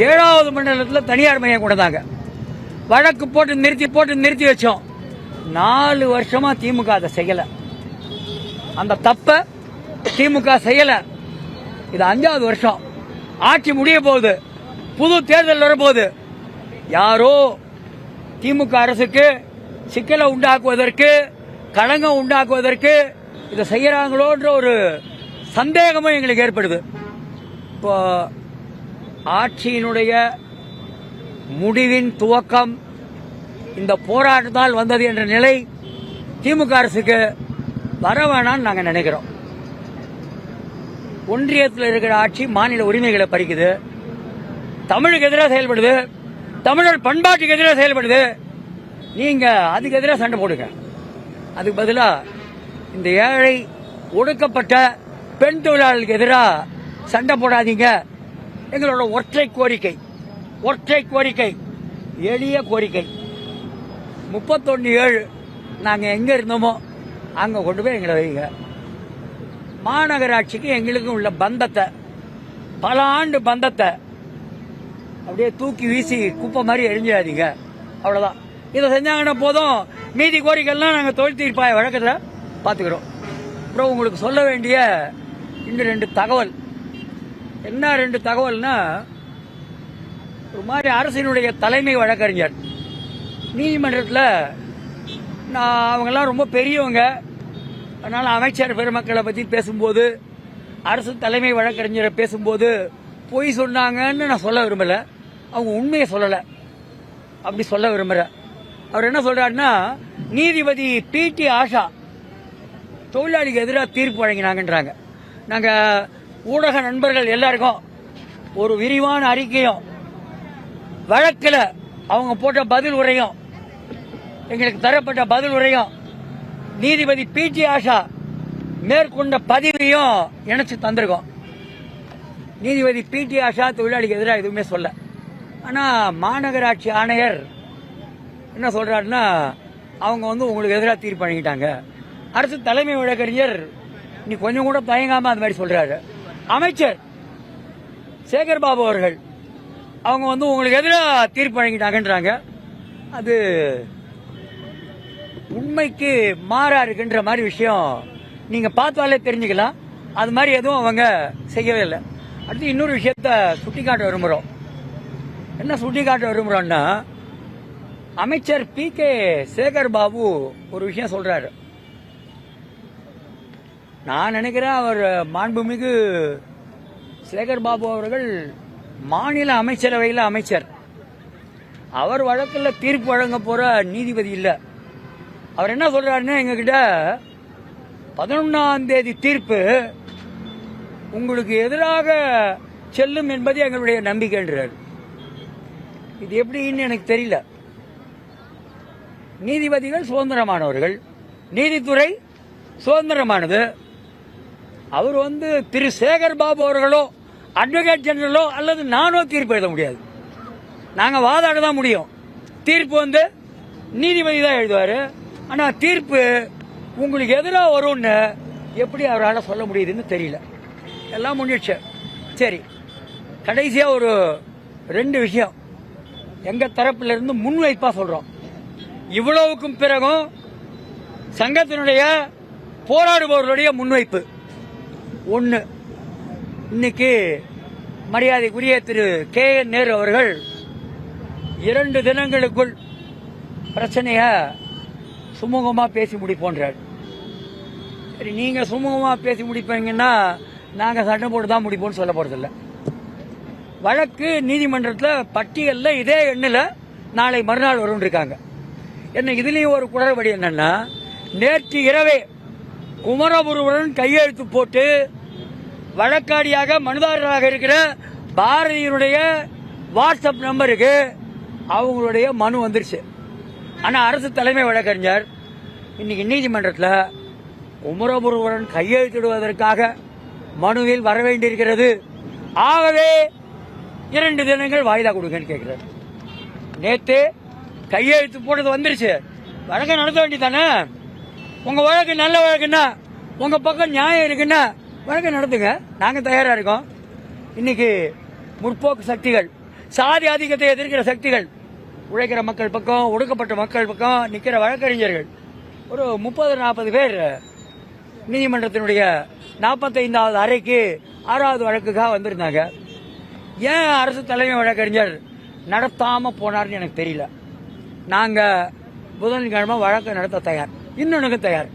7வது மண்டலத்தில் தனியார் மையம் கொண்டாங்க. வழக்கு போட்டு நிறுத்தி வச்சோம். 4 வருஷமா திமுக அதை செய்யல. அந்த தப்ப திமுக செய்யல. இது 5வது வருஷம். ஆட்சி முடிய போகுது. புது தேர்தல் வரப்போகுது. யாரோ திமுக அரசுக்கு சிக்கலை உண்டாக்குவதற்கு, களங்கம் உண்டாக்குவதற்கு இதை செய்யறாங்களோன்ற ஒரு சந்தேகமும் எங்களுக்கு ஏற்படுது. இப்போ ஆட்சியினுடைய முடிவின் துவக்கம் இந்த போராட்டத்தால் வந்தது என்ற நிலை திமுக அரசுக்கு வர வேணாம்னு நாங்கள் நினைக்கிறோம். ஒன்றியத்தில் இருக்கிற ஆட்சி மாநில உரிமைகளை பறிக்குது, தமிழுக்கு எதிராக செயல்படுது, தமிழர் பண்பாட்டுக்கு எதிராக செயல்படுது. நீங்க அதுக்கு எதிராக சண்டை போடுங்க. அதுக்கு பதிலாக இந்த ஏழை ஒடுக்கப்பட்ட பெண் தொழிலாளர்களுக்கு எதிராக சண்டை போடாதீங்க. எங்களோட ஒற்றை கோரிக்கை, எளிய கோரிக்கை. 31/7 நாங்கள் எங்கே இருந்தோமோ அங்கே கொண்டு போய் எங்களை வைங்க. மாநகராட்சிக்கு எங்களுக்கும் உள்ள பந்தத்தை, பல ஆண்டு பந்தத்தை அப்படியே தூக்கி வீசி குப்பை மாதிரி எரிஞ்சாதீங்க. அவ்வளோதான். இதை செஞ்சாங்கன்னா போதும். மீதி கோரிக்கைலாம் நாங்கள் தொழில் தீர்ப்பாய வழக்கத்தில் பார்த்துக்கிறோம். அப்புறம் உங்களுக்கு சொல்ல வேண்டிய இன்னும் 2 தகவல். என்ன 2 தகவல்னா, ஒரு மாதிரி அரசினுடைய தலைமை வழக்கறிஞர் நீதிமன்றத்தில் அவங்கெல்லாம் ரொம்ப பெரியவங்க, அதனால் அமைச்சர் பெருமக்களை பற்றி பேசும்போது, அரசு தலைமை வழக்கறிஞரை பேசும்போது பொய் சொன்னாங்கன்னு நான் சொல்ல விரும்பலை. அவங்க உண்மையை சொல்லலை, அப்படி சொல்ல விரும்புகிறேன். அவர் என்ன சொல்றாருன்னா, நீதிபதி PT ஆஷா தொழிலாளிக்கு எதிராக தீர்ப்பு வழங்கினாங்கன்றாங்க. நாங்கள் ஊடக நண்பர்கள் எல்லாருக்கும் ஒரு விரிவான அறிக்கையும், வழக்கில் அவங்க போட்ட பதில் உரையும், எங்களுக்கு தரப்பட்ட பதில் உரையும், நீதிபதி PT ஆஷா மேற்கொண்ட பதிவையும் இணைச்சு தந்திருக்கோம். நீதிபதி PT ஆஷா தொழிலாளிக்கு எதிராக எதுவுமே சொல்ல. ஆனால் மாநகராட்சி ஆணையர் என்ன சொல்றாருன்னா, அவங்க உங்களுக்கு எதிராக தீர்ப்பு வழங்கிட்டாங்க. அரசு தலைமை வழக்கறிஞர் நீ கொஞ்சம் கூட தயங்காம அது மாதிரி சொல்றாரு. அமைச்சர் சேகர் பாபு அவர்கள் அவங்க உங்களுக்கு எதிராக தீர்ப்பு வழங்கிட்டாங்கன்றாங்க. அது உண்மைக்கு மாறா இருக்குன்ற மாதிரி விஷயம் நீங்க பார்த்தாலே தெரிஞ்சுக்கலாம். அது மாதிரி எதுவும் அவங்க செய்யவே இல்லை. அடுத்து இன்னொரு விஷயத்த சுட்டிக்காட்ட விரும்புகிறோம். என்ன சுட்டிக்காட்ட விரும்புகிறோம்னா, அமைச்சர் PK சேகர் பாபு ஒரு விஷயம் சொல்றாரு. நான் நினைக்கிறேன் அவர் மாண்புமிகு சேகர் பாபு அவர்கள் மாநில அமைச்சரவையில் அமைச்சர். அவர் வழக்கில் தீர்ப்பு வழங்க போற நீதிபதி இல்லை. அவர் என்ன சொல்றாருன்னா, எங்ககிட்ட 11ஆம் தேதி தீர்ப்பு உங்களுக்கு எதிராக செல்லும் என்பது எங்களுடைய நம்பிக்கைன்றார். இது எப்படின்னு எனக்கு தெரியல. நீதிபதிகள் சுதந்திரமானவர்கள், நீதித்துறை சுதந்திரமானது. அவர் திரு சேகர் பாபு அவர்களோ அட்வொகேட் ஜெனரலோ அல்லது நானோ தீர்ப்பு எழுத முடியாது. நாங்கள் வாதாட தான் முடியும். தீர்ப்பு நீதிபதி தான் எழுதுவார். ஆனால் தீர்ப்பு உங்களுக்கு எதிராக வரும்னு எப்படி அவரால் சொல்ல முடியுதுன்னு தெரியல. எல்லாம் முடிச்சு. சரி, கடைசியாக ஒரு 2 விஷயம் எங்கள் தரப்பிலிருந்து முன்வைப்பாக சொல்கிறோம். இவ்வளவுக்கும் பிறகும் சங்கத்தினுடைய போராடுபவர்களுடைய முன்வைப்பு ஒன்று. இன்னைக்கு மரியாதைக்குரிய திரு KN நேரு அவர்கள் 2 தினங்களுக்குள் பிரச்சனைய சுமூகமா பேசி முடிப்போன்றார். சரி, நீங்க சுமூகமா பேசி முடிப்பீங்கன்னா நாங்க சண்டை போட்டு தான் முடிப்போம்னு சொல்ல போறதில்லை. வழக்கு நீதிமன்றத்தில் பட்டியலில் இதே எண்ணில் நாளை மறுநாள் வரும் இருக்காங்க. என்ன இதுலயும் ஒரு குளறுபடி என்னன்னா, நேற்று இரவே குமரகுருவுடன் கையெழுத்து போட்டு வழக்காடியாக மனுதாரராக இருக்கிற பாரதியினுடைய வாட்ஸ்அப் நம்பருக்கு அவங்களுடைய மனு வந்துருச்சு. ஆனால் அரசு தலைமை வழக்கறிஞர் இன்னைக்கு நீதிமன்றத்தில் குமரகுருவுடன் கையெழுத்திடுவதற்காக மனுவில் வர வேண்டியிருக்கிறது, ஆகவே 2 தினங்கள் வாய்தா கொடுங்கன்னு கேட்கிறார். நேற்று கையெழுத்து போட்டது வந்துருச்சு, வழக்கை நடத்த வேண்டியதானே. உங்க வழக்கு நல்ல வழக்குன்னா, உங்க பக்கம் நியாயம் இருக்குன்னா வழக்கை நடத்துங்க, நாங்க தயாரா இருக்கோம். இன்னைக்கு முற்போக்கு சக்திகள் சாதி ஆதிக்கத்தை எதிர்க்கிற சக்திகள், உழைக்கிற மக்கள் பக்கம், ஒடுக்கப்பட்ட மக்கள் பக்கம் நிற்கிற வழக்கறிஞர்கள் ஒரு 30-40 பேர் நீதிமன்றத்தினுடைய 45வது அறைக்கு 6வது வழக்குக்காக வந்திருந்தாங்க. ஏன் அரசு தலைமை வழக்கறிஞர் நடத்தாம போனார்னு எனக்கு தெரியல. நாங்க புதன்கிழமை வழக்கு நடத்த தயார், இன்னொன்னுக்கு தயார்.